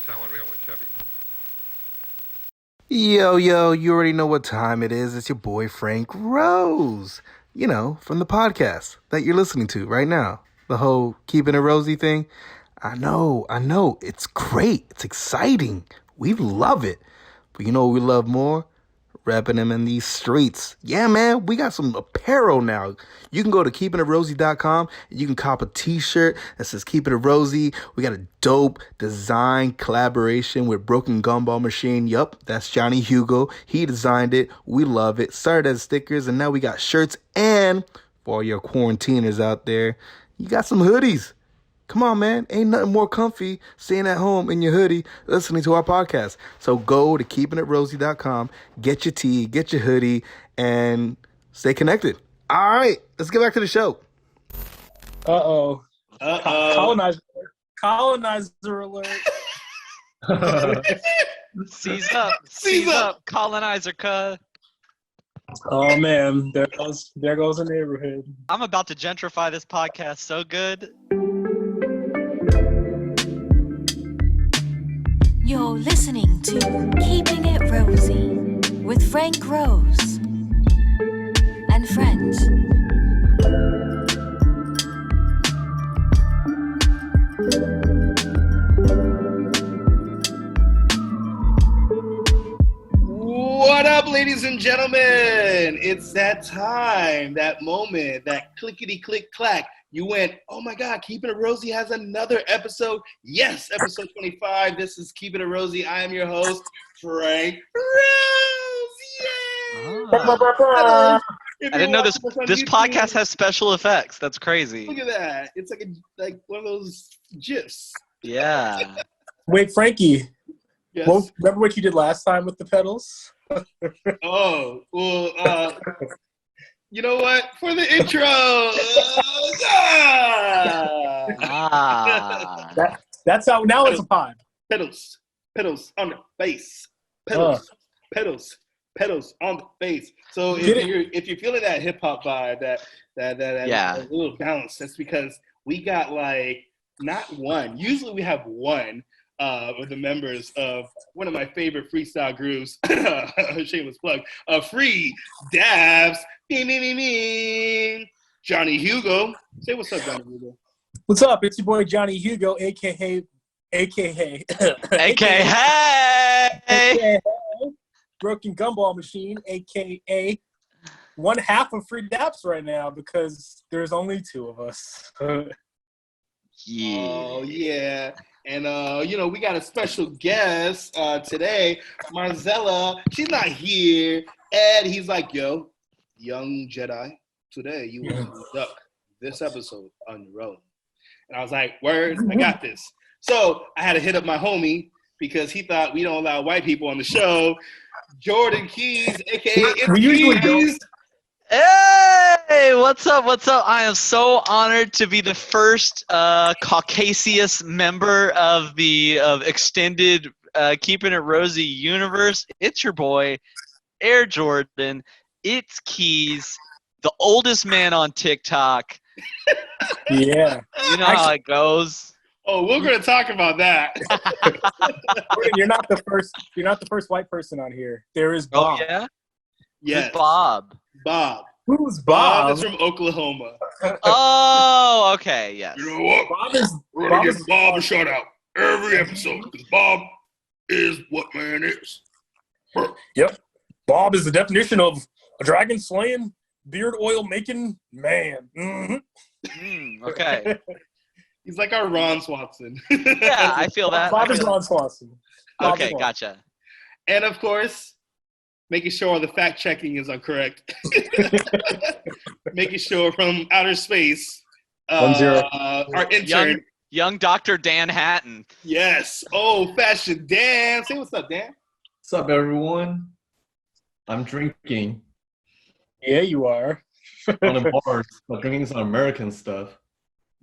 Telling real with Chevy. Yo, you already know what time it is. It's your boy Frank Rose. You know, from the podcast that you're listening to right now. The whole Keeping It Rosy thing. I know. It's great. It's exciting. We love it. But you know what we love more? Repping them in these streets. Yeah, man, we got some apparel now. You can go to keepingitrosy.com and you can cop a t-shirt that says Keeping It Rosy. We got a dope design collaboration with Broken Gumball Machine. Yup, that's Johnny Hugo. He designed it. We love it. Started as stickers and now we got shirts. And for all your quarantiners out there, you got some hoodies. Come on, man. Ain't nothing more comfy staying at home in your hoodie listening to our podcast. So go to keepingitrosy.com, get your tee, get your hoodie, and stay connected. All right, let's get back to the show. Uh-oh. Uh-oh. Colonizer alert. Seize up, colonizer cut. Oh, man. There goes the neighborhood. I'm about to gentrify this podcast so good. You're listening to Keeping It Rosy with Frank Rose and friends. What up, ladies and gentlemen? It's that time, that moment, that clickety-click-clack. You went, oh my God, Keeping It Rosy has another episode. Yes, episode 25. This is Keeping It Rosy. I am your host, Frank Rose. Yay! I didn't know this podcast has special effects. That's crazy. Look at that. It's like one of those GIFs. Yeah. Wait, Frankie. Yes. Well, remember what you did last time with the pedals? Oh, well, you know what? For the intro. That's how. Now it's a pod. Pedals on the face. Pedals on the face. So if you're feeling that hip hop vibe, that little bounce, that's because we got like not one. Usually we have one of the members of one of my favorite freestyle groups. Shameless plug. Free Daps. Johnny Hugo. Say what's up, Johnny Hugo. What's up? It's your boy Johnny Hugo, aka Broken Gumball Machine, aka one half of Free Daps right now because there's only two of us. Yeah. Oh yeah. And we got a special guest today, Marzella. She's not here. Ed, he's like, yo, young Jedi, today you will conduct this episode on your own. And I was like, word, I got this. So I had to hit up my homie because he thought we don't allow white people on the show. Jordan Keys, a.k.a. We usually don't. Hey, what's up? I am so honored to be the first Caucasius member of the extended Keeping It Rosy universe. It's your boy, Air Jordan. It's Keys, the oldest man on TikTok. Yeah. You know how it goes. Oh, we're going to talk about that. You're not the first white person on here. There is Bob. Oh, yeah? Yes. Who's Bob? Bob. Who's Bob? Bob is from Oklahoma. Oh, okay, yes. You know what? We're going to give Bob a shout out every episode because Bob is what man is. Yep. Bob is the definition of a dragon slaying, beard oil making man. Mm-hmm. Okay. He's like our Ron Swanson. Yeah, I feel that. Bob is Ron Swanson. Okay, gotcha. And of course, making sure the fact checking is correct. Making sure from outer space, 1-0. our intern. Young Dr. Dan Hatton. Yes. Oh, fashion Dan. Say what's up, Dan. What's up, everyone? I'm drinking. Yeah, you are. On a bar, but drinking some American stuff.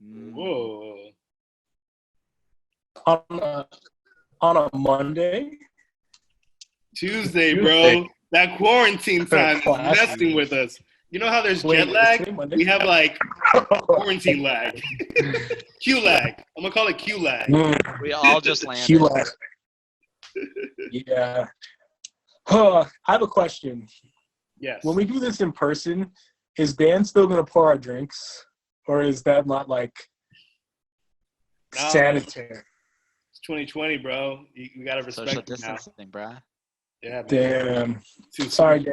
Whoa. On a Monday? Tuesday, bro. That quarantine time is messing with us. You know how there's jet lag? We have like quarantine lag. Q lag. I'm gonna call it Q lag. We all just landed. Q lag. Yeah. Huh, I have a question. Yes. When we do this in person, is Dan still going to pour our drinks? Or is that not, like, sanitary? It's 2020, bro. You got to respect Social it now. distancing, bruh. Yeah, man. Damn. Too Sorry, soon.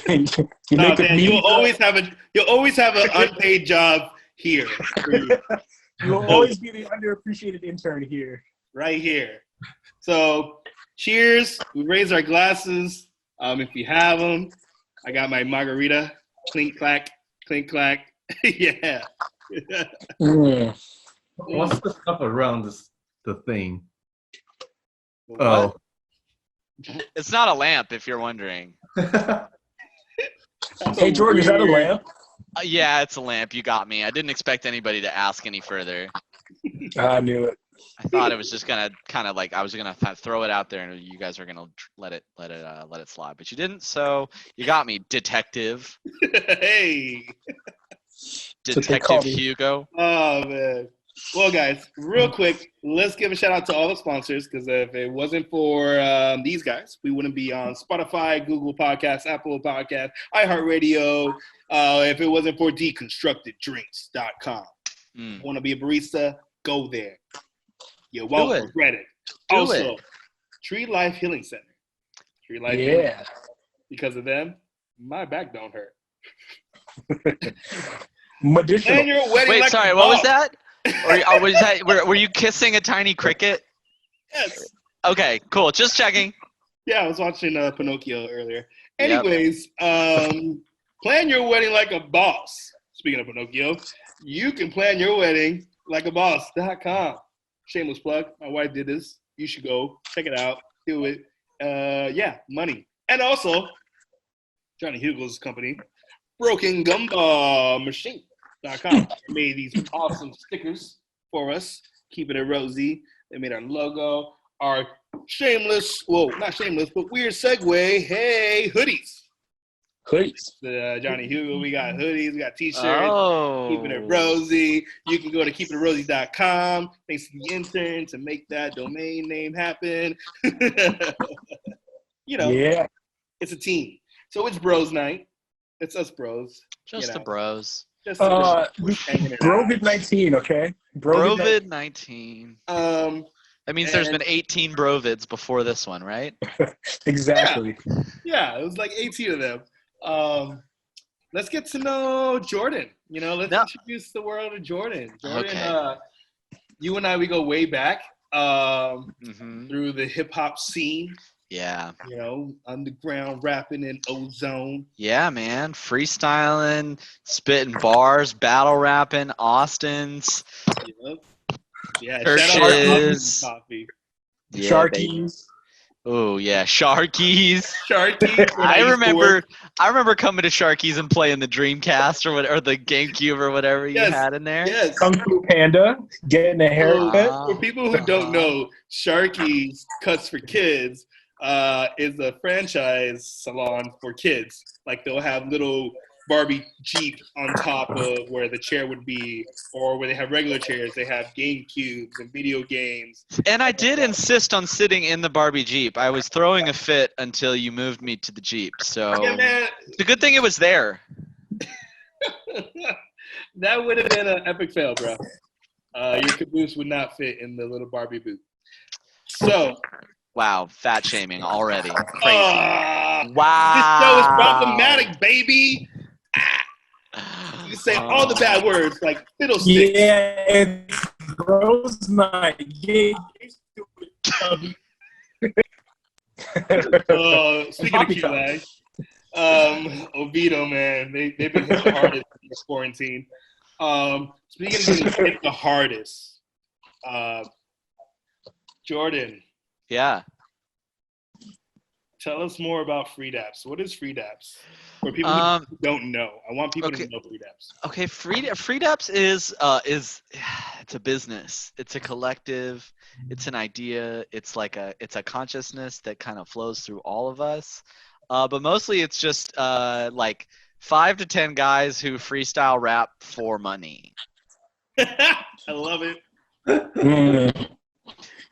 Dan. you No, make a Dan, mean you'll always have an unpaid job here. For you. You'll always be the underappreciated intern here. Right here. So, cheers. We raise our glasses. If you have them, I got my margarita. Clink clack, clink clack. Yeah. Mm. What's the stuff around the thing? What? Oh. It's not a lamp, if you're wondering. Hey, Jordan, is that a lamp? Yeah, it's a lamp. You got me. I didn't expect anybody to ask any further. I knew it. I thought it was just gonna kind of like I was gonna throw it out there, and you guys are gonna let it slide, but you didn't. So you got me, Detective Hey. Detective Hugo. Oh, man. Well, guys, real quick, let's give a shout out to all the sponsors, because if it wasn't for these guys, we wouldn't be on Spotify, Google Podcasts, Apple Podcasts, iHeartRadio. If it wasn't for deconstructeddrinks.com. Want to be a barista? Go there. You won't regret it. Also, Tree Life Healing Center. Tree Life Healing Center. Because of them, my back don't hurt. Medicinal. And your wedding. Wait, like sorry, what was that? Were you kissing a tiny cricket? Yes. Okay, cool. Just checking. Yeah, I was watching Pinocchio earlier. Anyways, plan your wedding like a boss. Speaking of Pinocchio, you can plan your wedding like a boss.com. Shameless plug. My wife did this. You should go check it out. Do it. Money. And also, Johnny Hugo's company, Broken Gumball Machine.com. They made these awesome stickers for us. Keeping it rosy. They made our logo, our shameless, well, not shameless, but weird segue. Hey, hoodies. The Johnny Hugo, we got hoodies, we got t-shirts. Keeping it rosy. You can go to keepingitrosy.com. Thanks to the intern to make that domain name happen. It's a team. So it's bros night. It's us bros. Just the bros. Just the bros. Brovid-19, okay? Brovid-19. That means there's been 18 Brovids before this one, right? Exactly. Yeah, it was like 18 of them. Let's get to know Jordan. Let's introduce the world of Jordan. Jordan, you and I, we go way back through the hip hop scene. Yeah. Underground rapping in Ozone. Yeah, man. Freestyling, spitting bars, battle rapping, Austin's. Yep. Yeah, Churches. Yeah, Sharkies. Oh yeah, Sharkies. Sharkies. I remember coming to Sharkies and playing the Dreamcast or the GameCube or whatever you had in there. Yes. Kung Fu Panda, getting a haircut. For people who don't know, Sharkies Cuts for Kids is a franchise salon for kids. Like they'll have little Barbie Jeep on top of where the chair would be, or where they have regular chairs, they have game cubes and video games. And I did insist on sitting in the Barbie Jeep. I was throwing a fit until you moved me to the Jeep. So it's a good thing it was there. That would have been an epic fail, bro. Your caboose would not fit in the little Barbie boot. So. Wow, fat shaming already. Crazy. Wow. This show is problematic, baby. You say all the bad words like fiddlesticks. Yeah, it's Rose night. Yeah. Speaking of QA, Oviedo, man, they've been hit the hardest in this quarantine. Speaking of getting hit the hardest, Jordan. Yeah. Tell us more about Free Daps. What is Free Daps? For people who don't know, I want people to know Free Daps. Okay, Free Daps is it's a business. It's a collective. It's an idea. It's a consciousness that kind of flows through all of us. But mostly it's just like 5 to 10 guys who freestyle rap for money. I love it.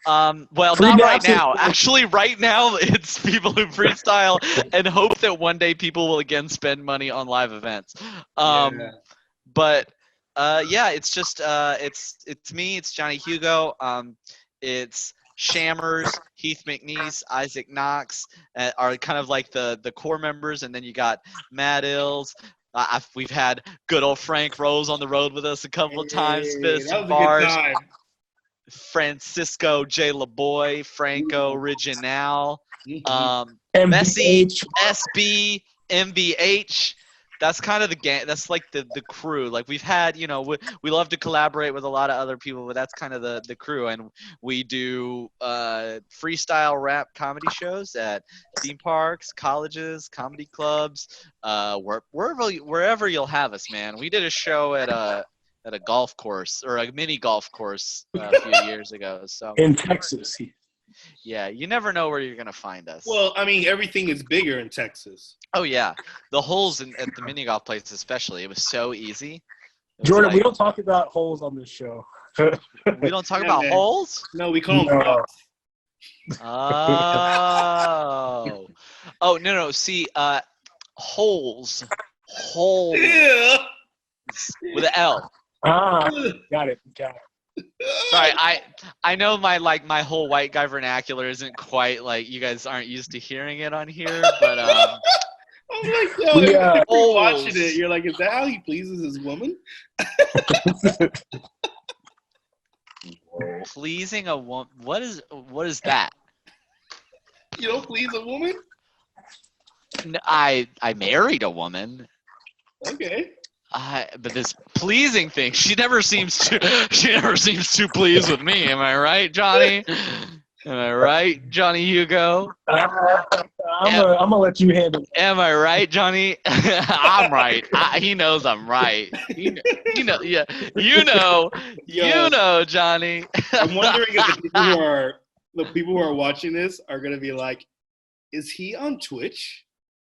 Well, Free not right Daps is- now. Actually, right now, it's people who freestyle and hope that one day people will again spend money on live events. Yeah. But yeah, it's just it's me, it's Johnny Hugo, it's Shammers, Heath McNeese, Isaac Knox are kind of like the core members, and then you got Matt Ills. We've had good old Frank Rose on the road with us a couple of times, Hey, spit that some was a bars. good time. Francisco J. LaBoy, Franco Original, Mhm. Messi, MVH. SB, MVH. That's kind of the gang. That's like the crew. Like we've had, we love to collaborate with a lot of other people, but that's kind of the crew. And we do freestyle rap comedy shows at theme parks, colleges, comedy clubs, wherever you'll have us, man. We did a show at a golf course or a mini golf course a few years ago. So In Texas. yeah, you never know where you're gonna find us. Well, I mean, everything is bigger in Texas. Oh yeah, the holes at the mini golf place especially. It was so easy. It was Jordan, we like- don't talk about holes on this show. we don't talk Yeah, about man. holes. No, we call them No. rocks. Oh no. See, holes Yeah. with an L. Ah, got it. Sorry, I know my whole white guy vernacular isn't quite like you guys aren't used to hearing it on here, but I'm like, yo, We, if you're watching holes. it, you're like, is that how he pleases his woman? pleasing a woman. What is that? You don't please a woman? I married a woman. Okay. But this pleasing thing, she never seems too pleased with me. Am I right, Johnny? Am I right, Johnny Hugo? I'm gonna let you handle it. Am I right, Johnny? I'm right. He knows I'm right. You know, yeah. You know, Johnny. I'm wondering if the people who are watching this are gonna be like, is he on Twitch?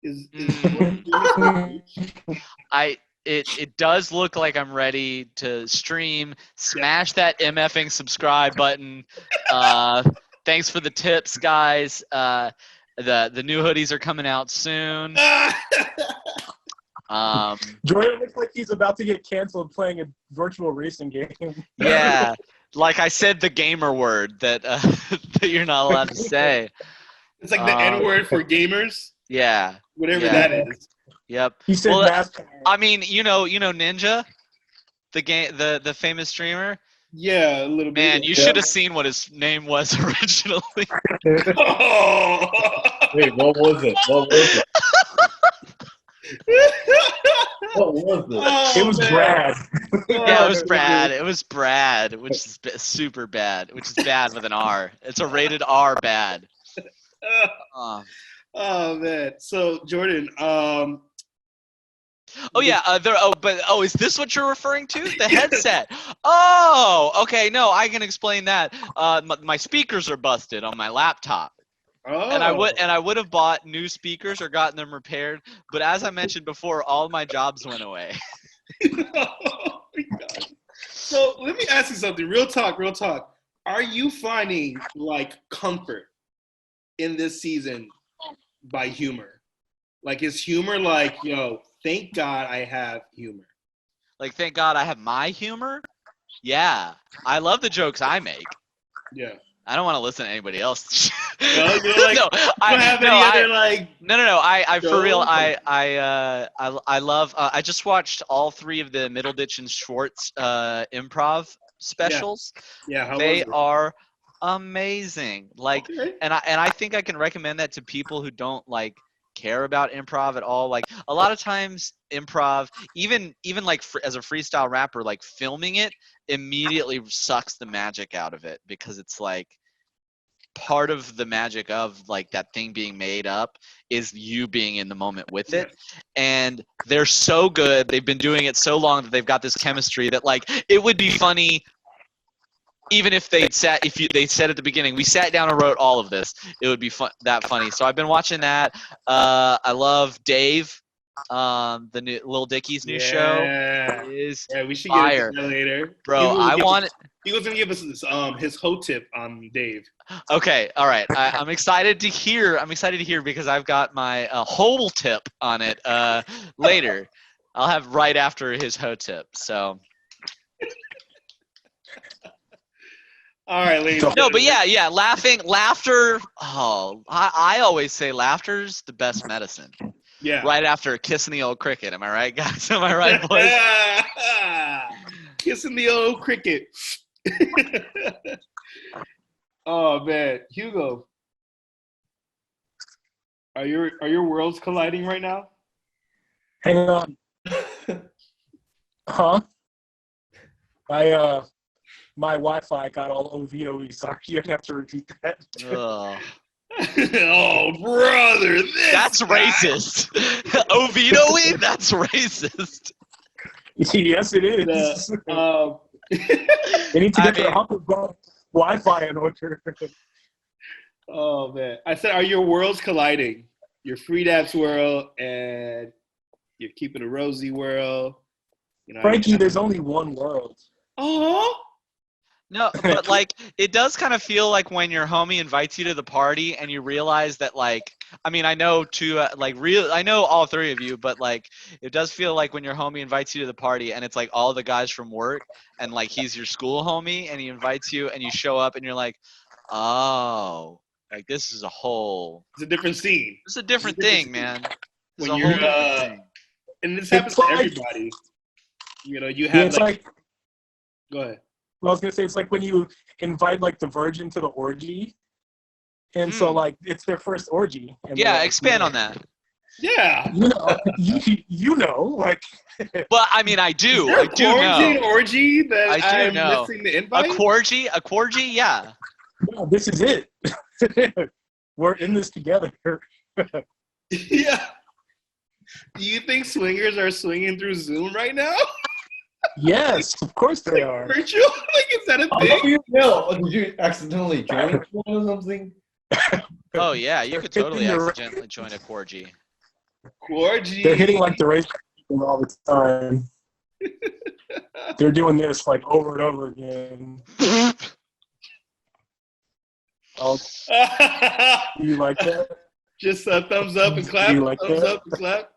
Is Jordan doing this on Twitch? It does look like I'm ready to stream. Smash that MFing subscribe button. Thanks for the tips, guys. The new hoodies are coming out soon. Jordan looks like he's about to get canceled playing a virtual racing game. Yeah, like I said, the gamer word that that you're not allowed to say. It's like the N word for gamers, Yeah. whatever Yeah. that is. Yep. He said Well, NASCAR. I mean, you know Ninja, the famous streamer. Yeah, a little bit. Man, you should have seen what his name was originally. Oh. Wait, what was it? What was it? What was it? Oh, It was man. Brad. Yeah, it was Brad. It was Brad, which is super bad. Which is bad with an R. It's a rated R bad. Oh man. So Jordan, Oh yeah. Is this what you're referring to? The headset. Oh, okay. No, I can explain that. My speakers are busted on my laptop. oh. And I would have bought new speakers or gotten them repaired, but as I mentioned before, all my jobs went away. Oh my God. So let me ask you something. Real talk. Are you finding like comfort in this season by humor? Like, is humor like, yo, thank God I have humor? Like, thank God I have my humor. Yeah, I love the jokes I make. Yeah. I don't want to listen to anybody else. No, you're like, no, you don't have any other like. No. I for real. shows? I love. I just watched all 3 of the Middleditch and Schwartz improv specials. Yeah, how They was it? are amazing. Like, Okay. and I think I can recommend that to people who don't like care about improv at all. Like, a lot of times improv, even like as a freestyle rapper, like filming it immediately sucks the magic out of it, because it's like part of the magic of like that thing being made up is you being in the moment with it. And they're so good. They've been doing it so long that they've got this chemistry that like it would be funny even if they said at the beginning, we sat down and wrote all of this, it would be that funny. So I've been watching that. I love Dave. the new Lil Dicky's new show is Yeah, we should fire. get into that later. Bro, He was gonna give us his hoe tip on Dave. Okay, all right. I'm excited to hear. I'm excited to hear because I've got my whole tip on it later. I'll have right after his hoe tip. So. All right, ladies. No, but yeah, laughter. Oh, I always say laughter's the best medicine. Yeah. Right after kissing the old cricket. Am I right, guys? Am I right, boys? Kissing the old cricket. Oh man, Hugo, are your worlds colliding right now? Hang on. Huh? My Wi-Fi got all OVOE. Sorry, you have to repeat that. Ugh. Oh, brother, That's racist. Oviedo-y? That's racist. Yes, it is. They need to get their Humble Wi-Fi in order. Oh man, I said, are your worlds colliding? Your free Daps world and your Keeping It Rosy world. You know, Frankie, there's only one world. Oh. No, but like it does kind of feel like when your homie invites you to the party and you realize that like I mean I know I know all three of you, but like it does feel like when your homie invites you to the party and it's like all the guys from work and like he's your school homie and he invites you and you show up and you're like, oh, like this is a whole. It's a different scene. It's a different thing, man. It's When a you're whole different thing. and this happens to everybody. You know, you have Go ahead. I was gonna say it's like when you invite like the virgin to the orgy, and so like it's their first orgy. And Yeah, like, expand on that. Yeah. You know, like. Well, I mean, I do. Is there I do quarantine know. orgy that I do know. missing the invite? A quargy, yeah. No, this is it. We're in this together. Yeah. Do you think swingers are swinging through Zoom right now? Yes, of course they are. Virtual? Like, is that a thing? Did you accidentally join one or something? Oh yeah, you could totally accidentally join a quargy. Quargy. They're hitting like the race all the time. They're doing this like over and over again. Oh, do you like that? Just a thumbs up and clap. Do you like Thumbs that? up and clap.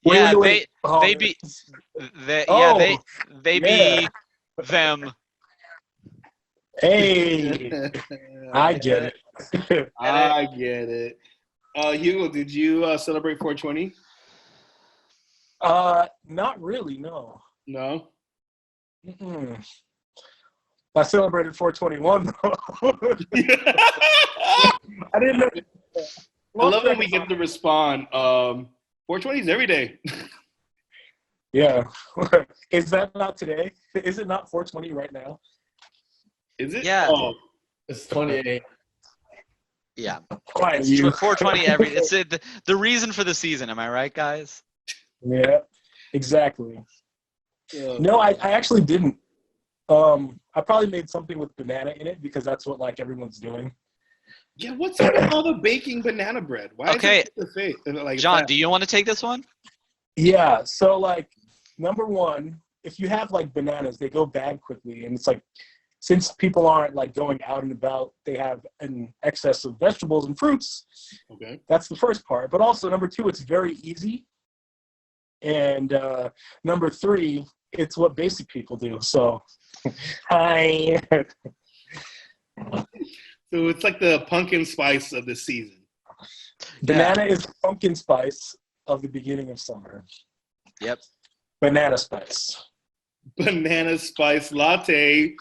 Yeah, wait. they be them. Hey, I get it. I get it. Hugo, did you celebrate 420? Not really, no. No. Mm-mm. I celebrated 421 though. I didn't know. I love when we get to respond. 420 is every day. Yeah. Is that not today? Is it not 420 right now? Is it? Yeah. Oh. It's 28. Yeah. Quiet It's you. 420 every. It's the reason for the season. Am I right, guys? Yeah. Exactly. Yeah. No, I actually didn't. I probably made something with banana in it because that's what like everyone's doing. Yeah, what's up with all the baking banana bread? Why Okay. is it the fake? Like John, that? do you want to take this one? Yeah. So like, number one, if you have like bananas, they go bad quickly, and it's like since people aren't like going out and about, they have an excess of vegetables and fruits. Okay. That's the first part. But also number two, it's very easy. And number three, it's what basic people do. So, hi. So it's like the pumpkin spice of the season. Banana is pumpkin spice of the beginning of summer. Yep. Banana spice. Banana spice latte.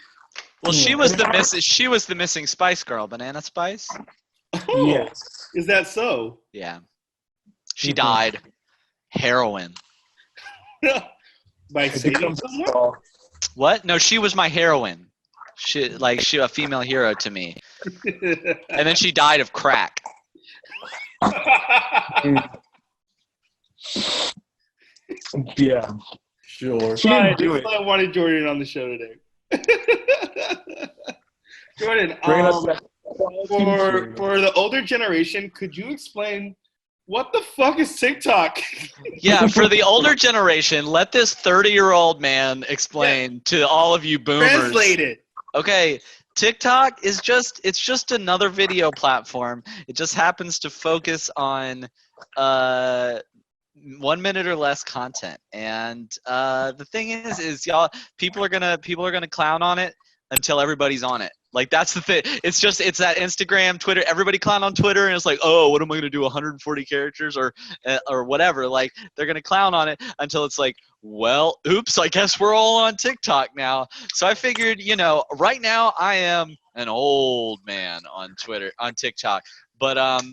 Well, she was the missing Spice Girl, Banana Spice. Oh, Yes. Is that so? Yeah. She Mhm. died. Heroin. By It saving becomes someone? a star. What? No, she was my heroine. She a female hero to me. And then she died of crack. Yeah. Sure. She Right, didn't do this it. is why I wanted Jordan on the show today. Jordan, Bring us back. For the older generation, could you explain what the fuck is TikTok? Yeah, for the older generation, let this 30-year-old man explain to all of you boomers. Translate it. Okay, TikTok is just another video platform. It just happens to focus on 1 minute or less content. And the thing is y'all, people are gonna clown on it until everybody's on it. Like, that's the thing. It's that Instagram, Twitter. Everybody clown on Twitter, and it's like, oh, what am I gonna do? 140 characters or whatever. Like, they're gonna clown on it until it's like, well, oops, I guess we're all on TikTok now. So I figured, right now I am an old man on TikTok, but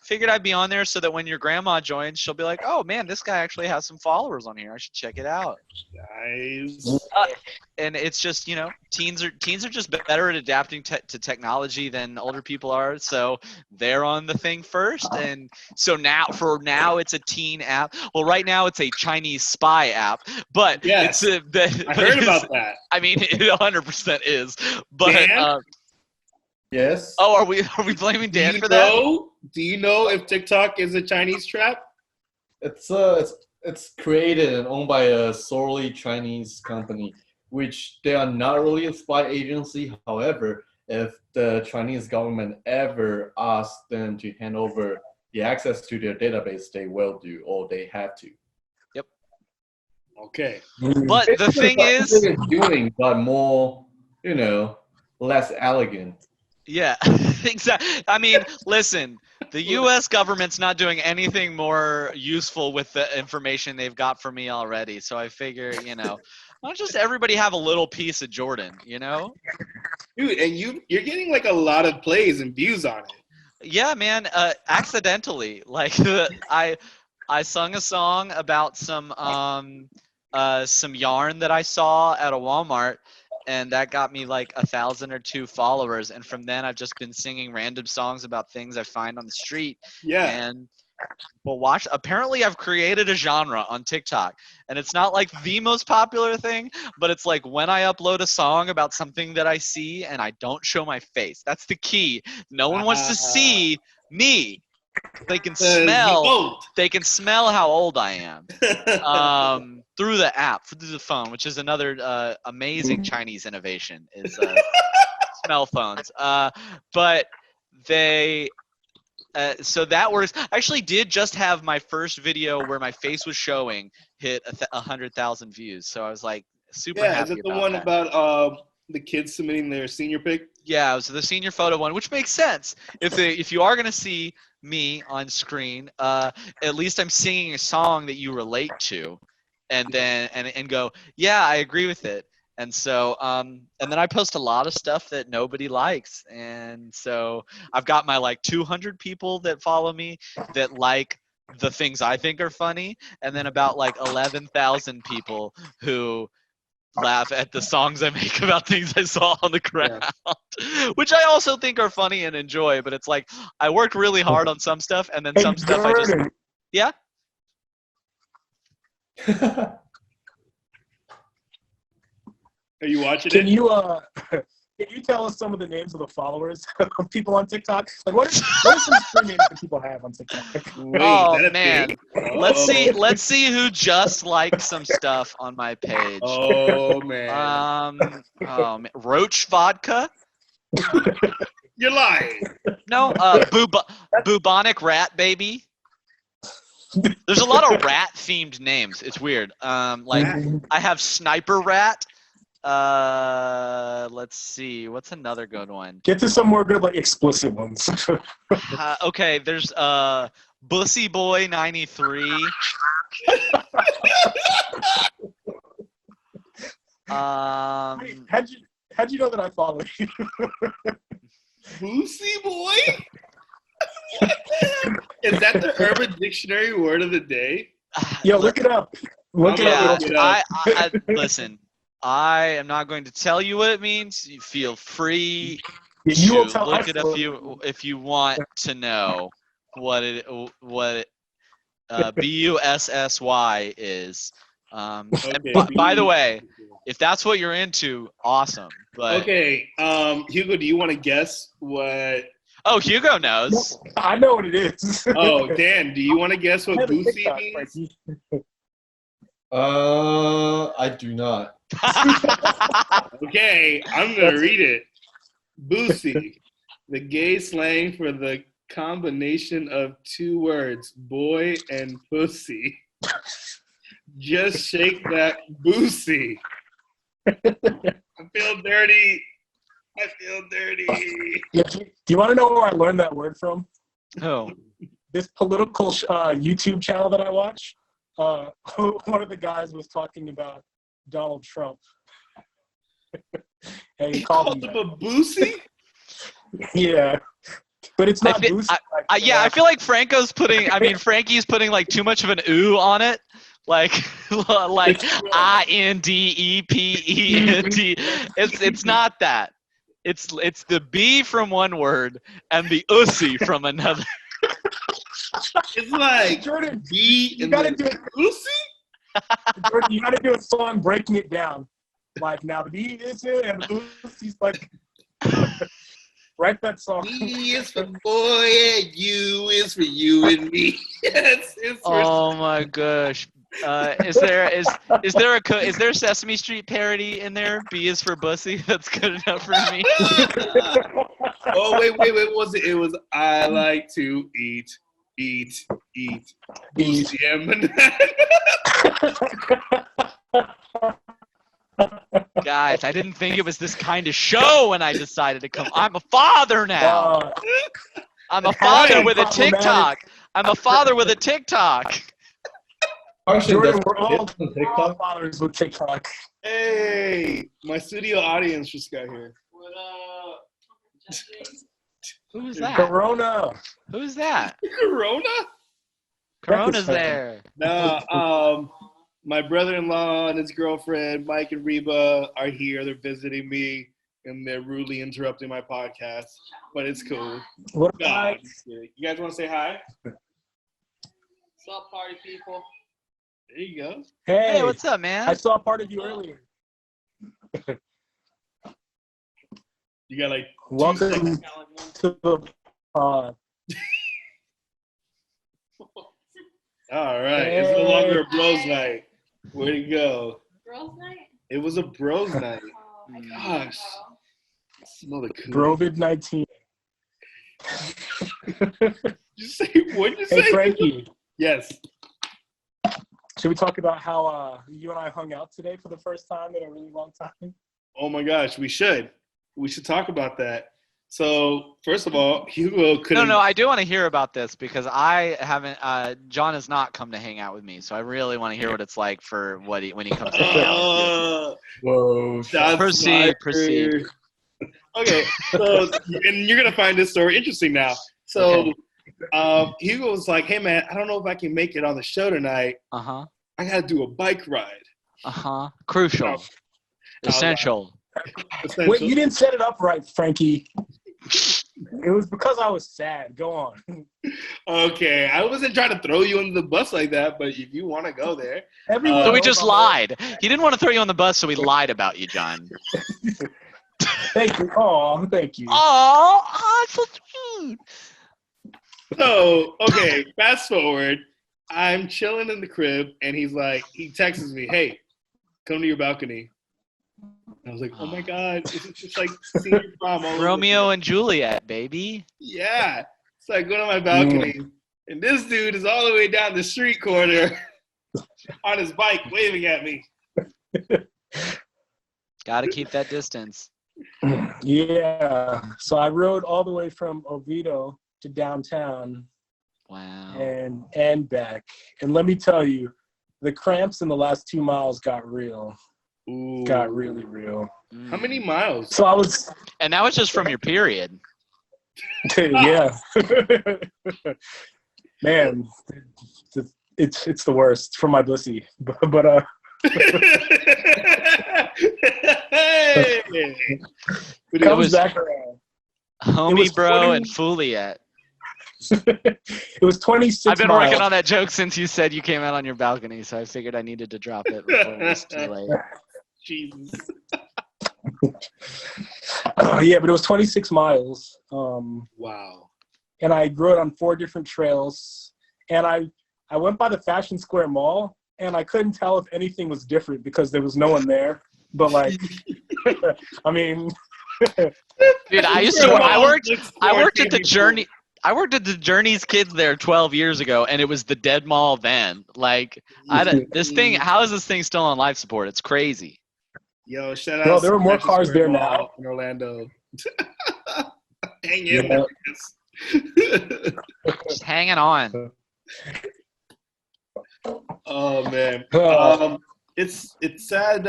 figured I'd be on there so that when your grandma joins, she'll be like, oh man, this guy actually has some followers on here. I should check it out. Nice. And it's just, teens are just better at adapting to technology than older people are. So they're on the thing first. And so now it's a teen app. Well, right now it's a Chinese spy app, but yes, I heard about that. I mean, it 100% is, but, Yes. oh, are we blaming Dan for that? Do you know if TikTok is a Chinese trap? It's created and owned by a solely Chinese company, which they are not really a spy agency. However, if the Chinese government ever asks them to hand over the access to their database, they will do, or they have to. Yep. Okay. But the thing is, doing, but more, less elegant. Yeah, exactly. I mean, listen, the U.S. government's not doing anything more useful with the information they've got from me already. So I figure, why don't just everybody have a little piece of Jordan, Dude, and you're getting like a lot of plays and views on it. Yeah, man. Accidentally, like I sung a song about some yarn that I saw at a Walmart. And that got me like 1,000 or 2 followers. And from then, I've just been singing random songs about things I find on the street. Yeah. And apparently I've created a genre on TikTok. And it's not like the most popular thing, but it's like when I upload a song about something that I see and I don't show my face. That's the key. No one wants to see me. They can smell how old I am through the app, through the phone, which is another amazing Chinese innovation is smell phones. But they so that works. I actually did just have my first video where my face was showing hit 100,000 views. So I was like super happy. Yeah, is it the one about the kids submitting their senior pic? Yeah, it was the senior photo one, which makes sense. If you are gonna see me on screen, at least I'm singing a song that you relate to, and then and go, yeah, I agree with it. And so and then I post a lot of stuff that nobody likes, and so I've got my like 200 people that follow me that like the things I think are funny, and then about like 11,000 people who laugh at the songs I make about things I saw on the ground, which I also think are funny and enjoy. But it's like I work really hard on some stuff, and then some stuff I just Are you watching Can it? Can you tell us some of the names of the followers of people on TikTok? Like, what are some screen names that people have on TikTok? Wait, oh is that a man, thing? let's see who just liked some stuff on my page. Oh man. Roach vodka. You're lying. No, bubonic rat baby. There's a lot of rat themed names. It's weird. Like I have sniper rat. Let's see. What's another good one? Get to some more good, like, explicit ones. Okay, there's Bussy Boy 93. How'd you know that I follow you? Boosie Boy? Is that the Urban Dictionary word of the day? Yo, look it up. Look it up. I listen. I am not going to tell you what it means. You feel free You will to tell look us it up if you want to know what BUSSY is. Okay, and by the way, if that's what you're into, awesome. But okay, Hugo, do you want to guess what? Oh, Hugo knows. I know what it is. Oh, Dan, do you want to guess what I have a Boosie TikTok, means? Frankie. I do not. Okay, I'm going to read it. Boosie, the gay slang for the combination of two words, boy and pussy. Just shake that Boosie. I feel dirty. Yeah, do you want to know where I learned that word from? Oh. This political YouTube channel that I watch. One of the guys was talking about Donald Trump. And he called him him a Boosie? Yeah. But it's not Boosie. I feel like Frankie's putting like too much of an ooh on it. Like INDEPENT. It's not that. It's the B from one word and the ussy from another. It's like Jordan, B you and gotta then do it. Boosie? Jordan, you gotta do a song breaking it down. Like now the B is it and the Boosie's like write that song. B is for boy and U is for you and me. Yes, it's for Oh my gosh. Is there a Sesame Street parody in there? B is for Bussy. That's good enough for me. Oh wait, what was it? It was I like to eat. Boosie and Guys, I didn't think it was this kind of show when I decided to come. I'm a father now. I'm a father with a TikTok. Actually, Jordan, that's we're all on TikTok. fathers with TikTok. Hey, my studio audience just got here. Who's that? Corona. Who's that? Corona? Corona's there. No, my brother-in-law and his girlfriend, Mike and Reba, are here. They're visiting me, and they're rudely interrupting my podcast. But it's cool. What God, you guys want to say hi? What's up, party people? There you go. Hey, what's up, man? I saw a part of you earlier. You got like Welcome to the all right. It's no longer a bros night. Where'd it go? Girls' night? It was a bros night. Oh my Gosh. Smell the cool. COVID-19. What'd you say? Hey, Frankie. Yes. Should we talk about how you and I hung out today for the first time in a really long time? Oh my gosh, we should. We should talk about that. So, first of all, Hugo couldn't. No, I do want to hear about this because I haven't. John has not come to hang out with me, so I really want to hear what it's like for when he comes to hang out with you. Whoa. Proceed. Okay, so and you're gonna find this story interesting now. So, Hugo was like, "Hey man, I don't know if I can make it on the show tonight. I gotta do a bike ride." Crucial. Essential. Wait, you didn't set it up right, Frankie. It was because I was sad. Go on. Okay, I wasn't trying to throw you under the bus like that, but if you want to go there. So we just lied. He didn't want to throw you on the bus, so we lied about you, John. Thank you. Oh, thank you. Oh, so sweet. So, okay, fast forward. I'm chilling in the crib, and he texts me, "Hey, come to your balcony." I was like, "Oh my God, this is just like senior prom all over Romeo and Juliet, baby. Yeah. So I go to my balcony, and this dude is all the way down the street corner on his bike waving at me. Gotta keep that distance. Yeah. So I rode all the way from Oviedo to downtown. Wow. And back. And let me tell you, the cramps in the last 2 miles got real. Ooh. Got really real. How many miles? So I was. And that was just from your period. Yeah. Man, it's the worst for my pussy. But Hey! it comes back around. Homie, bro, and Fouliet. It was 26 I've been miles. working on that joke since you said you came out on your balcony, so I figured I needed to drop it before it was too late. Jesus. Yeah, but it was 26 miles. Wow. And I rode on 4 different trails. And I went by the Fashion Square Mall, and I couldn't tell if anything was different because there was no one there. But like, I mean, Dude, I worked at the Journey. I worked at the Journey's Kids there 12 years ago, and it was the Dead Mall then. Like, this thing. How is this thing still on life support? It's crazy. Yo, shout out. Bro, there are more Fashion cars Square there Mall now. in Orlando. Hang in there. Just hanging on. Oh man. It's sad.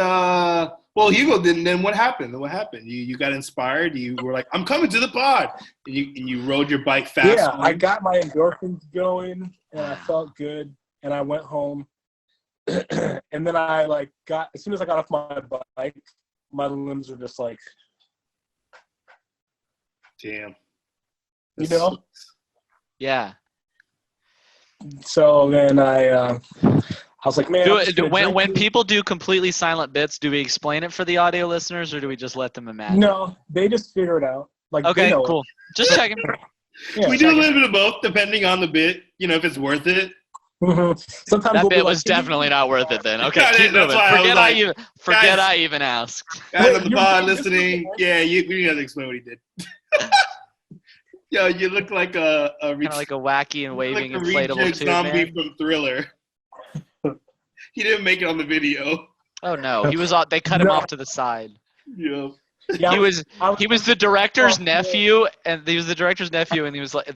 Well, Hugo, then what happened? What happened? You got inspired. You were like, I'm coming to the pod. And you rode your bike fast. Yeah, I got my endorphins going, and I felt good. And I went home, and then I as soon as I got off my bike, my limbs were just like, damn. You know? Yeah. So then I was like, man. When people do completely silent bits, do we explain it for the audio listeners, or do we just let them imagine? No, they just figure it out. Like, okay, cool. Just checking. Yeah, we do a little bit of both, depending on the bit. You know, if it's worth it. Sometimes that bit was definitely not worth it. Then okay, keep moving. Forget I even asked. Guys on the pod listening, yeah, we have to explain what he did. Yo, you look like kind of like a wacky and waving inflatable tube zombie man. from Thriller. He didn't make it on the video. Oh no, he was. They cut him off to the side. Yeah. He was the director's nephew, and he was the director's nephew, and he was like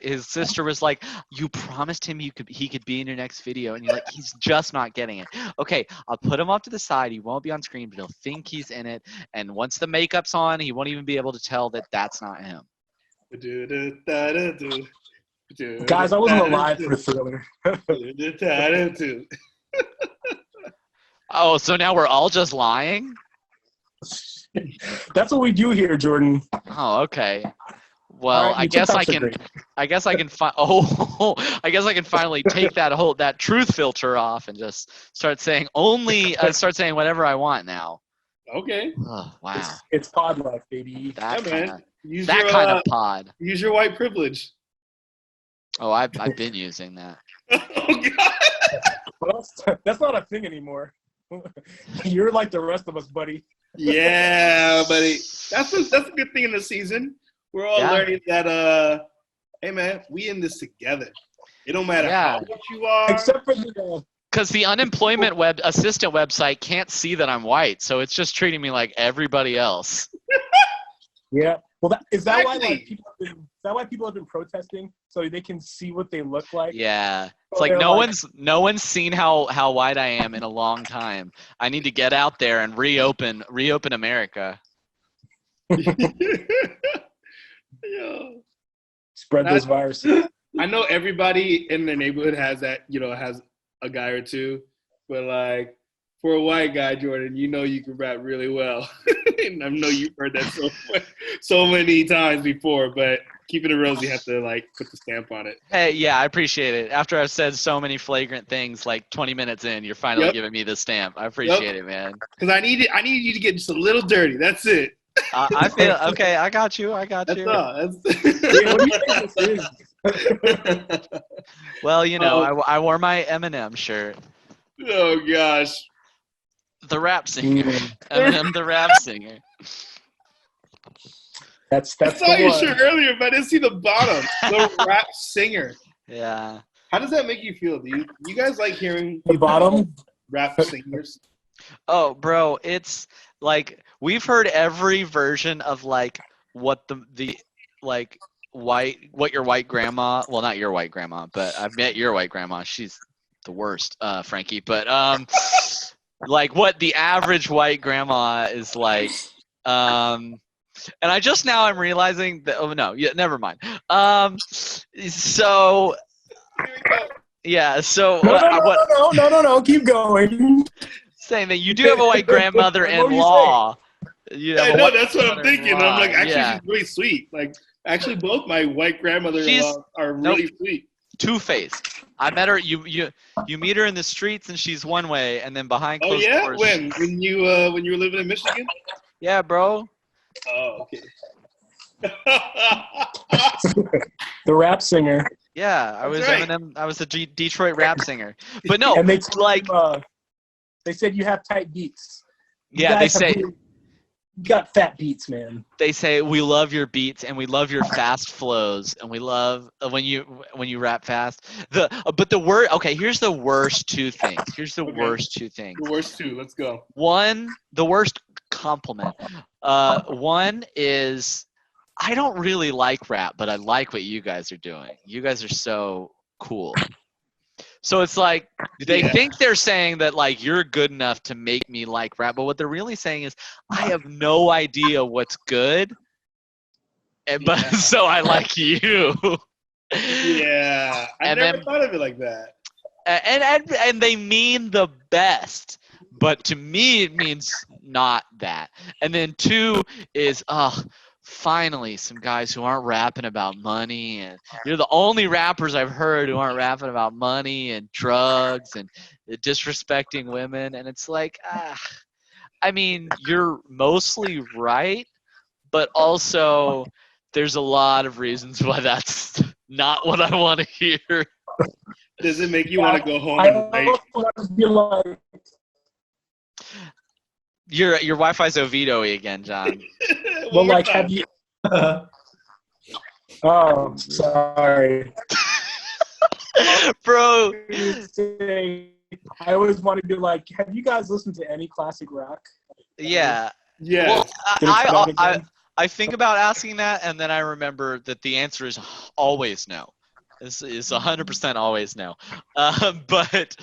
his sister was like, "You promised him he could be in your next video," and you're like, "He's just not getting it." Okay, I'll put him off to the side. He won't be on screen, but he'll think he's in it, and once the makeup's on, he won't even be able to tell that that's not him. Guys, I wasn't alive for Thriller. Oh, so now we're all just lying? That's what we do here, Jordan. Oh, okay. Well, right, I guess I can finally take that truth filter off and just start saying whatever I want now. Okay. Oh, wow. It's pod life, baby. That kind of pod. Use your white privilege. Oh, I've been using that. Oh God. Well, that's not a thing anymore. You're like the rest of us, buddy. Yeah, buddy. That's a good thing in the season. We're all learning that. Hey, man, we in this together. It don't matter how much you are. Except for the. Because the unemployment assistant website can't see that I'm white, so it's just treating me like everybody else. Yeah. Well, is that why people have been protesting so they can see what they look like? Yeah. It's like no one's seen how white I am in a long time. I need to get out there and reopen America. Yo. Spread those viruses. I know everybody in their neighborhood has that, has a guy or two, but like for a white guy, Jordan, you can rap really well. And I know you've heard that so many times before, but Keeping It Rosey have to put the stamp on it. Hey, yeah, I appreciate it. After I've said so many flagrant things, 20 minutes in, you're finally giving me the stamp. I appreciate it, man. Because I need you to get just a little dirty. That's it. I feel okay. I got you. That's you. All. Yeah, what do you think this is? Well, I wore my Eminem shirt. Oh gosh. The rap singer. Eminem, the rap singer. That's I saw your shirt earlier, but I didn't see the bottom. The rap singer. Yeah. How does that make you feel? Do you guys like hearing the bottom rap singers? Oh, bro, it's we've heard every version of what what your white grandma. Well, not your white grandma, but I've met your white grandma. She's the worst, Frankie. But what the average white grandma is like. And I just now I'm realizing that. Oh no, yeah, never mind. So yeah, so no, keep going. Saying that you do have a white grandmother-in-law. I know, that's what I'm thinking. I'm like, actually, she's really sweet. Actually, both my white grandmother-in-law are really sweet. Two-faced. I met her. You meet her in the streets, and she's one way, and then behind closed doors. When you were living in Michigan? Yeah, bro. Oh, okay. The rap singer. Yeah, I That's was right. Eminem. I was the Detroit rap singer. But no, And they like, they said you have tight beats. You yeah, they guys have say really, you got fat beats, man. we love your beats and we love your fast flows and we love when you rap fast. But the word, okay, here's the worst two things. Okay. The worst two. Let's go. One, the worst compliment. One is I don't really like rap, but I like what you guys are doing. You guys are so cool. So it's like they think they're saying that like you're good enough to make me like rap, but what they're really saying is I have no idea what's good, but so I like you. Yeah, I never thought of it like that. And they mean the best, but to me it means not that. And then two is finally some guys who aren't rapping about money, and you're the only rappers I've heard who aren't rapping about money and drugs and disrespecting women. And it's like I mean, you're mostly right, but also there's a lot of reasons why that's not what I want to hear. Does it make you want to go home I and write? also want to be like, Your Wi-Fi's Oviedo-y again, John. well, like, have you? Oh, sorry, Bro. I always want to be like, have you guys listened to any classic rock? Yeah. Yeah. Well, Did it come out again? I think about asking that, and then I remember that the answer is always no. It's 100% always no. But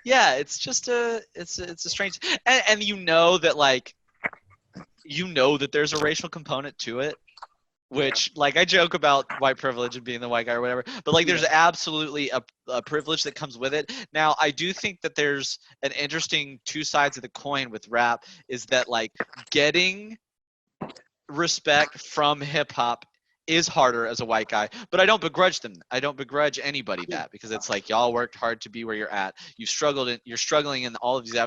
yeah, it's just it's a strange, and you know that like there's a racial component to it, which like I joke about white privilege and being the white guy or whatever, but like there's absolutely a privilege that comes with it. Now I do think that there's an interesting two sides of the coin with rap, is that like getting respect from hip hop is harder as a white guy, but I don't begrudge them. I don't begrudge anybody that, because it's like y'all worked hard to be where you're at. You're struggling in all of these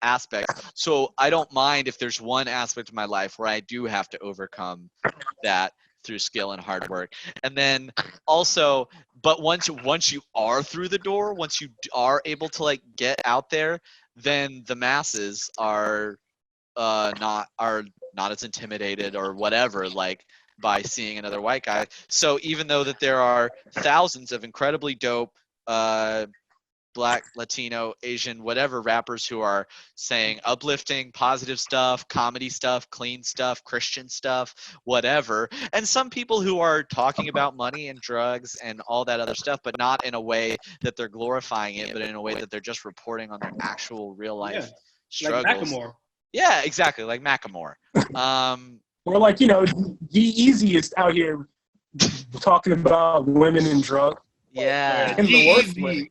aspects. So I don't mind if there's one aspect of my life where I do have to overcome that through skill and hard work. And then also, but once you are through the door, once you are able to like get out there, then the masses are not as intimidated or whatever, like by seeing another white guy. So even though that there are thousands of incredibly dope Black, Latino, Asian, whatever rappers who are saying uplifting, positive stuff, comedy stuff, clean stuff, Christian stuff, whatever, and some people who are talking about money and drugs and all that other stuff, but not in a way that they're glorifying it, but in a way that they're just reporting on their actual real life struggles. Like Macklemore. Yeah, exactly, like Macklemore. Or like, you know, G-Eazy is out here talking about women and drugs. Yeah. In the worst way.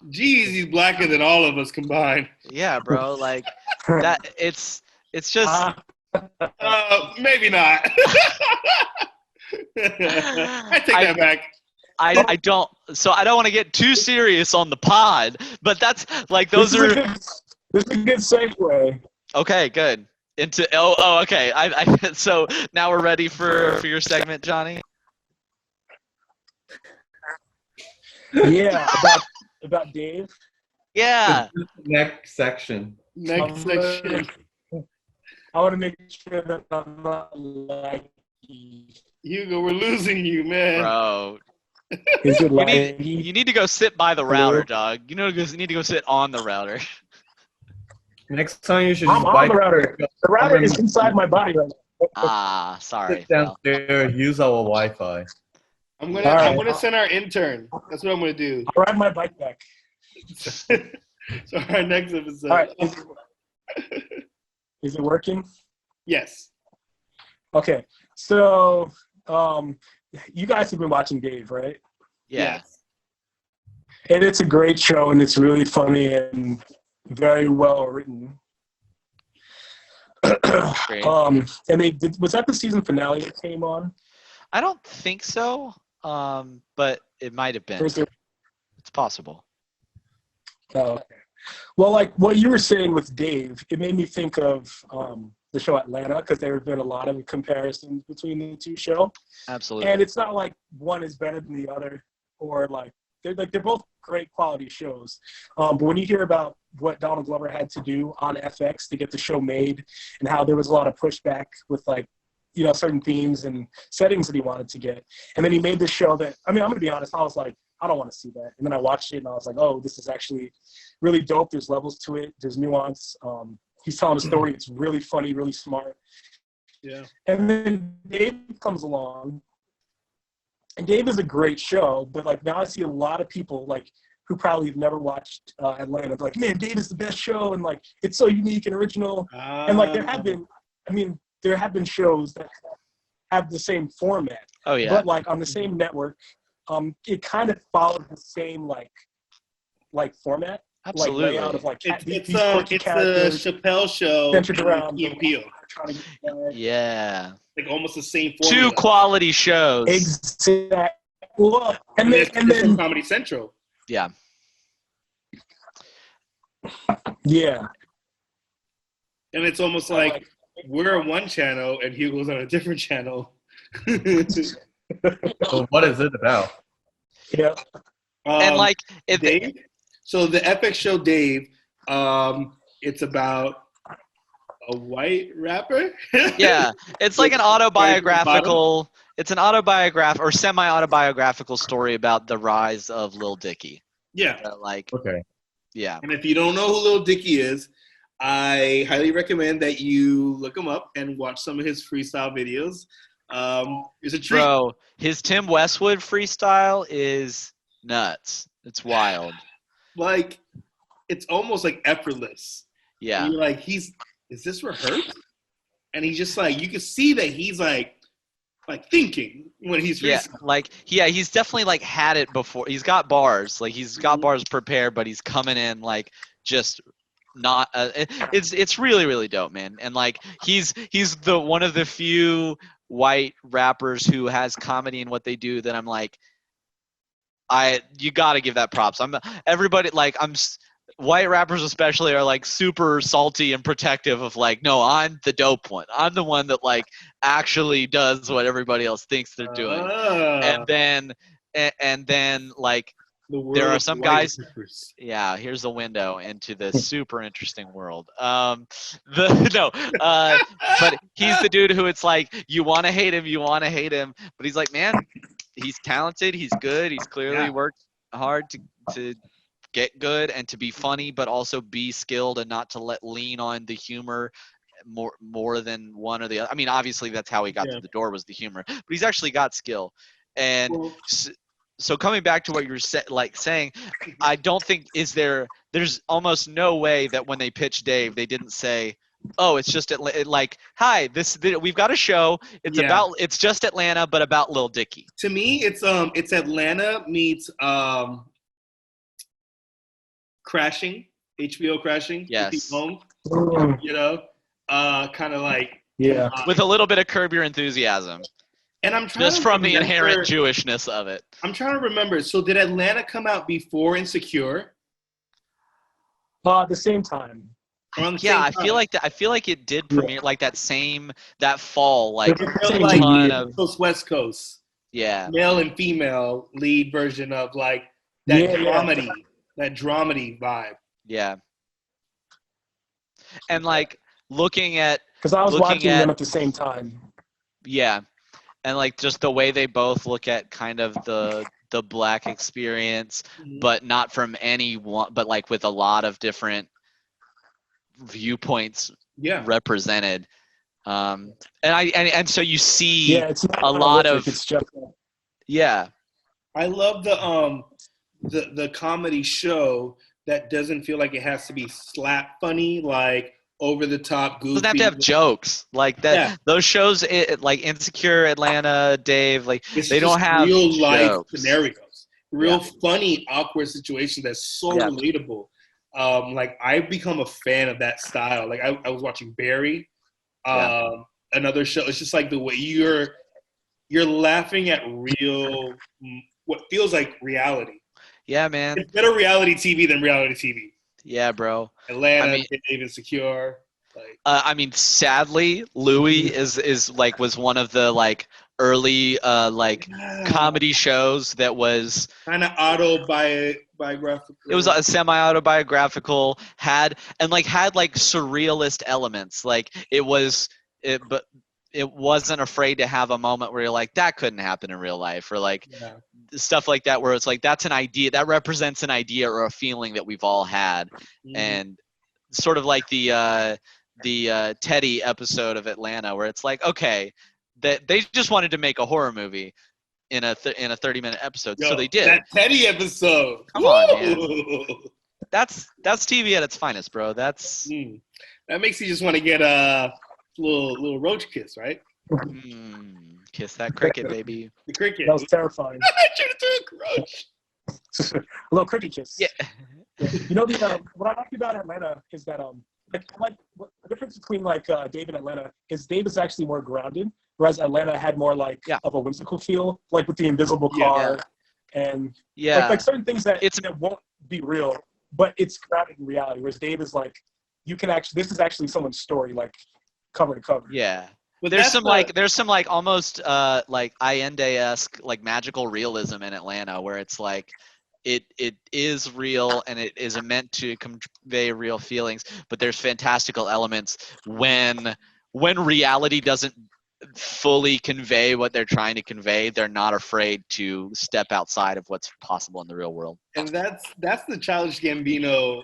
G-Eazy's blacker than all of us combined. Yeah, bro. Like that. It's just. Maybe not. I take that back. I don't. So I don't want to get too serious on the pod, but that's like those are. This is a good segue. Okay, good. Into okay. So now we're ready for your segment, Johnny. Yeah, about Dave. Yeah. Next section. Next section. I want to make sure that I'm not like Hugo, we're losing you, man. Bro. Is it you need to go sit by the router, dog. You need to go sit on the router. Next time you should I'm just on the router. The router is inside my body right now. Sorry. Sit downstairs, use our Wi-Fi. I'm gonna send our intern. That's what I'm gonna do. I'll ride my bike back. So our next episode. All right. Is it working? Yes. Okay. So, you guys have been watching Dave, right? Yeah. And it's a great show, and it's really funny and very well written. And was that the season finale that came on? I don't think so. But it might have been. It's possible. Oh, okay. Well, like what you were saying with Dave, it made me think of the show Atlanta, because there have been a lot of comparisons between the two shows. Absolutely. And it's not like one is better than the other, or they're both great quality shows. But when you hear about what Donald Glover had to do on FX to get the show made, and how there was a lot of pushback with certain themes and settings that he wanted to get, and then he made this show that, I mean, I'm gonna be honest, I was like, I don't want to see that. And then I watched it and I was like, oh, this is actually really dope. There's levels to it. There's nuance. He's telling a story. It's really funny, really smart. Yeah. And then Dave comes along, and Dave is a great show, but like now I see a lot of people like who probably have never watched Atlanta, like, man, Dave is the best show, and like it's so unique and original. And like there have been shows that have the same format. Oh yeah. But like on the same network, it kind of followed the same like format. Absolutely. Like layout of like It's these quirky the characters Chappelle show centered around Key and Peele. Yeah. Like almost the same Two formula. quality shows. Exactly. Well, and It's from then Comedy Central. Yeah. yeah. And it's almost like we're on one channel and Hugo's on a different channel. So what is it about? Yeah. And like Dave. So the FX show Dave, it's about a white rapper. yeah, it's like an autobiographical. It's an or semi-autobiographical story about the rise of Lil Dicky. Yeah. Okay. Yeah. And if you don't know who Lil Dicky is, I highly recommend that you look him up and watch some of his freestyle videos. It's a treat. Bro, his Tim Westwood freestyle is nuts. It's wild. Like, it's almost like effortless. Yeah. And you're like, is this rehearsed? And he's just like, you can see that he's like thinking when he's freestyling. He's definitely like had it before. He's got bars. Like he's got bars prepared, but he's coming in like just not it's really, really dope, man. And like he's the one of the few white rappers who has comedy in what they do that I'm like, you got to give that props. White rappers especially are like super salty and protective of like, no, I'm the dope one. I'm the one that like actually does what everybody else thinks they're doing. And then like there are some guys. Yeah, here's a window into this super interesting world. But he's the dude who it's like you want to hate him, but he's like, man, he's talented, he's good, he's clearly worked hard to get good and to be funny, but also be skilled and not to lean on the humor more than one or the other. I mean, obviously that's how he got to the door, was the humor, but he's actually got skill. And so coming back to what you're saying, I don't think there's almost no way that when they pitched Dave, they didn't say, oh, it's just hi, we've got a show. It's just Atlanta, but about Lil Dicky. To me, it's Atlanta meets Crashing, HBO Crashing. Yes. Home, kind of like with a little bit of Curb Your Enthusiasm. And I'm trying just from the inherent Jewishness of it. I'm trying to remember. So did Atlanta come out before Insecure? The same time. I feel like it did premiere like that fall, like Coast West Coast. Yeah. Male and female lead version of like that dramedy vibe. Yeah. And like looking at, because I was watching them at the same time. Yeah. And like just the way they both look at kind of the Black experience, but not from any one, but like with a lot of different viewpoints represented. And so you see it's not a lot of it's just I love the comedy show that doesn't feel like it has to be slap funny, like over the top goofy. Doesn't have to have jokes like that. Yeah. Those shows, like Insecure, Atlanta, Dave, like they don't have real life jokes. Scenarios, real funny, awkward situations that's so relatable. Like I've become a fan of that style. Like I was watching Barry, another show. It's just like the way you're laughing at real, what feels like reality. Yeah, man. It's better reality TV than reality TV. Yeah, bro. Atlanta, I mean, Dave Insecure. Like, I mean, sadly, Louis is like was one of the like early like comedy shows that was. kind of autobiographical. It was a semi-autobiographical, had like surrealist elements. Like but it wasn't afraid to have a moment where you're like, that couldn't happen in real life, or like Yeah. stuff like that, where it's like that's an idea that represents an idea or a feeling that we've all had, Mhm. and sort of like the Teddy episode of Atlanta, where it's like, okay, that they just wanted to make a horror movie in a 30-minute episode, so they did. That Teddy episode. Come on, man. That's TV at its finest, bro. That's That makes you just want to get a little roach kiss, right? Kiss that cricket, baby. The cricket. That was terrifying. I should have threw a roach. A little cricket kiss. Yeah. You know, what I like about Atlanta is that like the difference between like Dave and Atlanta is Dave is actually more grounded, whereas Atlanta had more like of a whimsical feel, like with the invisible car and like certain things that won't be real, but it's grounded in reality. Whereas Dave is like, this is actually someone's story, like cover to cover. Yeah. But there's some like almost like Allende-esque like magical realism in Atlanta, where it's like it is real and it is meant to convey real feelings, but there's fantastical elements when reality doesn't fully convey what they're trying to convey. They're not afraid to step outside of what's possible in the real world. And that's the Childish Gambino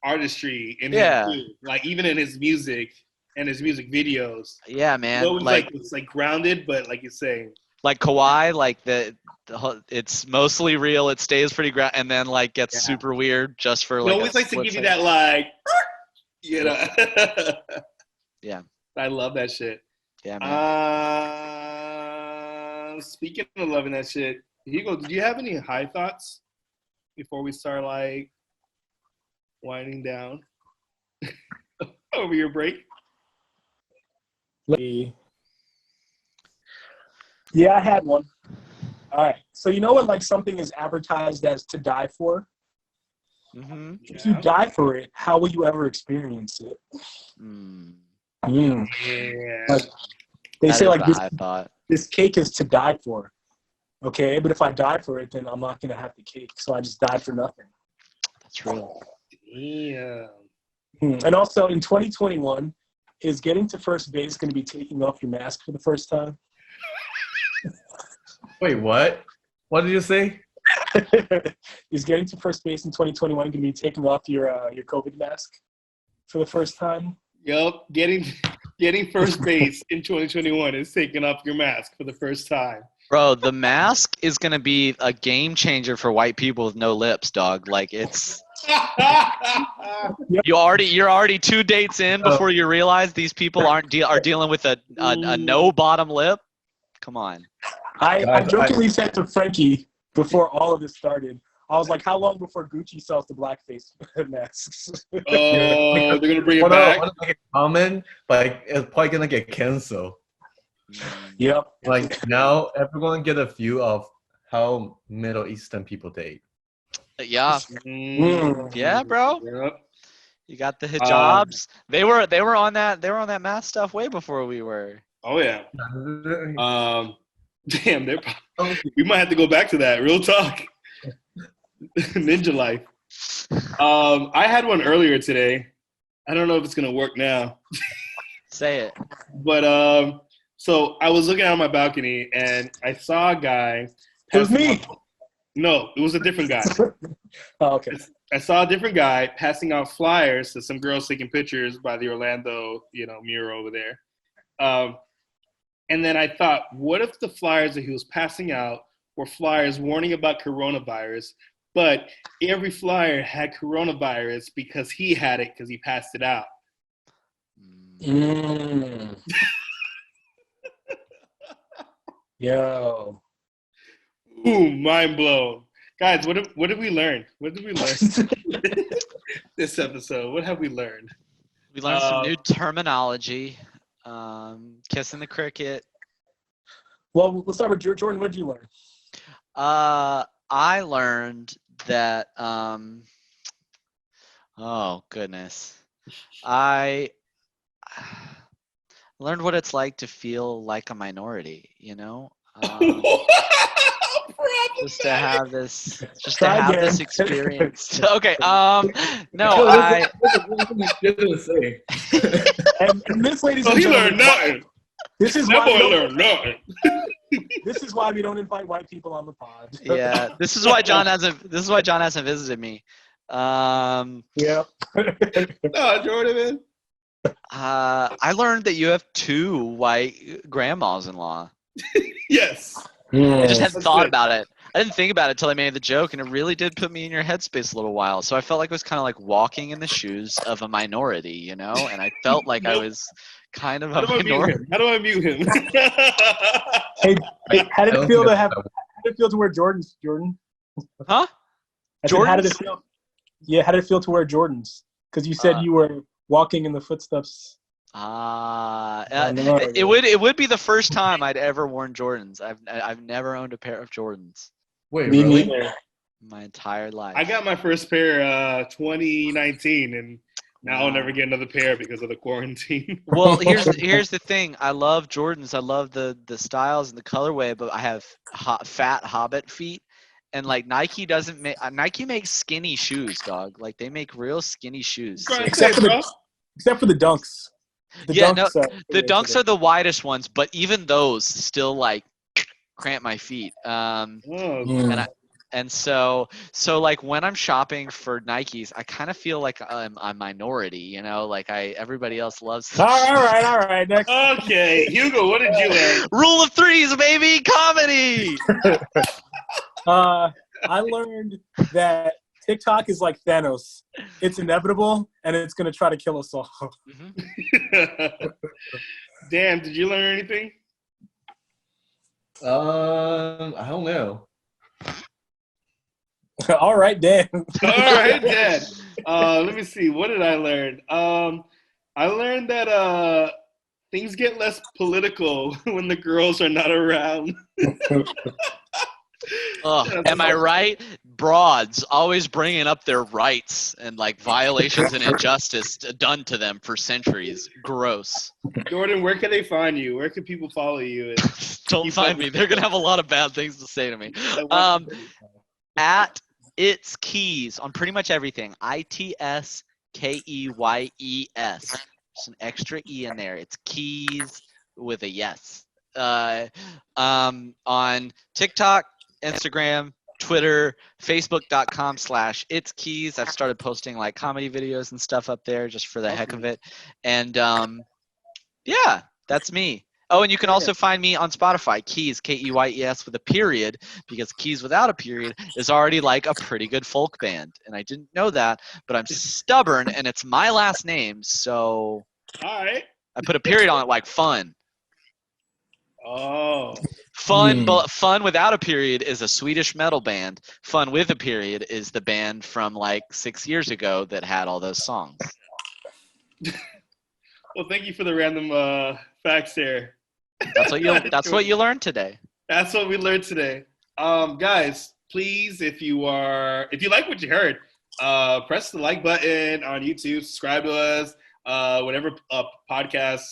artistry in him too. Like even in his music and his music videos. Yeah, man. It's like grounded, but like you're saying. Like Kawhi, like it's mostly real. It stays pretty ground, and then like gets super weird just for like. He always likes to give you that like, you know. Yeah. I love that shit. Yeah, man. Speaking of loving that shit, Hugo, did you have any high thoughts before we start like winding down over your break? Yeah, I had one. All right. So you know when like something is advertised as to die for? Mm-hmm. If you die for it, how will you ever experience it? Yeah. Like, they say like this cake is to die for. Okay, but if I die for it, then I'm not gonna have the cake. So I just died for nothing. That's real. Yeah. And also in 2021, is getting to first base going to be taking off your mask for the first time? Wait, what? What did you say? Is getting to first base in 2021 going to be taking off your COVID mask for the first time? Yup. Getting first base in 2021 is taking off your mask for the first time. Bro, the mask is gonna be a game changer for white people with no lips, dog. Like it's you're already 2 dates in before you realize these people are dealing with a no bottom lip. Come on. I jokingly said to Frankie before all of this started, I was like, how long before Gucci sells the blackface masks? Oh, they're gonna bring it back. Want to make it common, but it's probably gonna get canceled. Yep. Like now, everyone get a view of how Middle Eastern people date. Yeah. Yeah, bro. Yep. You got the hijabs. They were on that mask stuff way before we were. Oh yeah. Damn, we might have to go back to that. Real talk. Ninja life. I had one earlier today. I don't know if it's gonna work now. Say it. But so I was looking out on my balcony and I saw a guy. It was me. No, it was a different guy. Oh, okay. I saw a different guy passing out flyers to some girls taking pictures by the Orlando, mural over there. And then I thought, what if the flyers that he was passing out were flyers warning about coronavirus, but every flyer had coronavirus because he had it because he passed it out. Yo. Ooh, mind blown. Guys, what did we learn? What did we learn this episode? What have we learned? We learned some new terminology. Kissing the cricket. Well, let's start with Jordan. What did you learn? I learned that Oh goodness. I learned what it's like to feel like a minority, you know? Just to have this Try again. experience. Okay, no, No, I that's what you didn't say. And this, ladies So and he gentlemen, learned nothing. this is That why we boy don't, learned nothing. this is why we don't invite white people on the pod. yeah, this is why John hasn't visited me. Yeah. No, Jordan, man. I learned that you have 2 white grandmas-in-law. Yes. I just hadn't That's thought it. about it. I didn't think about it until I made the joke, and it really did put me in your headspace a little while. So I felt like it was kind of like walking in the shoes of a minority, you know? And I felt like I Nope. was kind of How a do I mute minority. him? How do I mute him? Hey, how did I it don't feel think to that's have? how- How did it feel to wear Jordans, Jordan? Huh? I said, how did it Jordans? feel? Yeah, how did it feel to wear Jordans? Because you said you were walking in the footsteps. It would be the first time I'd ever worn Jordans. I've never owned a pair of Jordans Wait, Me really? neither. my entire life. I got my first pair 2019, and now I'll Wow. never get another pair because of the quarantine. Well, here's the thing. I love Jordans. I love the styles and the colorway, but I have fat Hobbit feet, and like Nike doesn't make Nike makes skinny shoes, dog. Like they make real skinny shoes. Trying to Except say, for bro. Except for the dunks. The Yeah, dunks. The dunks are the widest ones, but even those still like cramp my feet. And so like when I'm shopping for Nikes, I kind of feel like I'm a minority, you know, like everybody else loves them. All right. Next. Okay, Hugo, what did you learn? Rule of threes, baby, comedy. I learned that TikTok is like Thanos. It's inevitable, and it's gonna try to kill us all. Dan, did you learn anything? I don't know. All right, Dan. All right, Dan. Let me see. What did I learn? I learned that things get less political when the girls are not around. Am I right? Broads always bringing up their rights and like violations and injustice done to them for centuries. Gross. Jordan, where can they find you? Where can people follow you? Don't find me. They're gonna have a lot of bad things to say to me. At It's Keys on pretty much everything. ITSKEYES. There's an extra E in there. It's Keys with a yes. On TikTok, Instagram, Twitter, Facebook.com/It's Keys. I've started posting like comedy videos and stuff up there just for the heck of it. And yeah, that's me. Oh, and you can also find me on Spotify, Keys, Keyes with a period, because Keys without a period is already like a pretty good folk band. And I didn't know that, but I'm stubborn, and it's my last name, so all right. I put a period on it like fun. Oh. Fun, but Fun without a period is a Swedish metal band. Fun with a period is the band from like 6 years ago that had all those songs. Well, thank you for the random facts there. That's what you learned today. That's what we learned today. Guys, please, if you like what you heard, press the like button on YouTube, subscribe to us, whatever podcast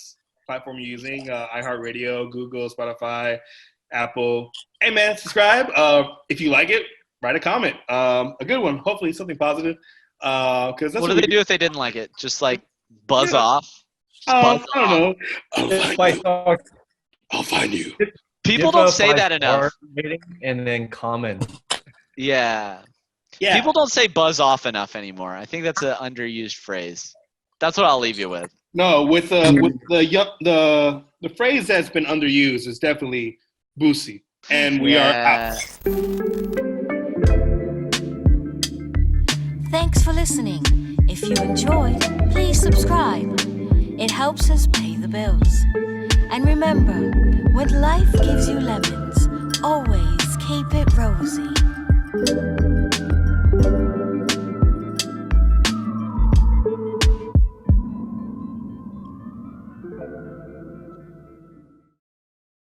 platform you're using, iHeartRadio, Google, Spotify, Apple. Hey man, subscribe. If you like it, write a comment. A good one, hopefully something positive. Because What do they do if they didn't like it? Just like buzz off? I don't know. I'll find you. People don't say that enough. And then comment. Yeah. Yeah. People don't say buzz off enough anymore. I think that's an underused phrase. That's what I'll leave you with. No, with the phrase that's been underused is definitely Boosie, and we are out. Thanks for listening. If you enjoyed, please subscribe. It helps us pay the bills. And remember, when life gives you lemons, always keep it rosy.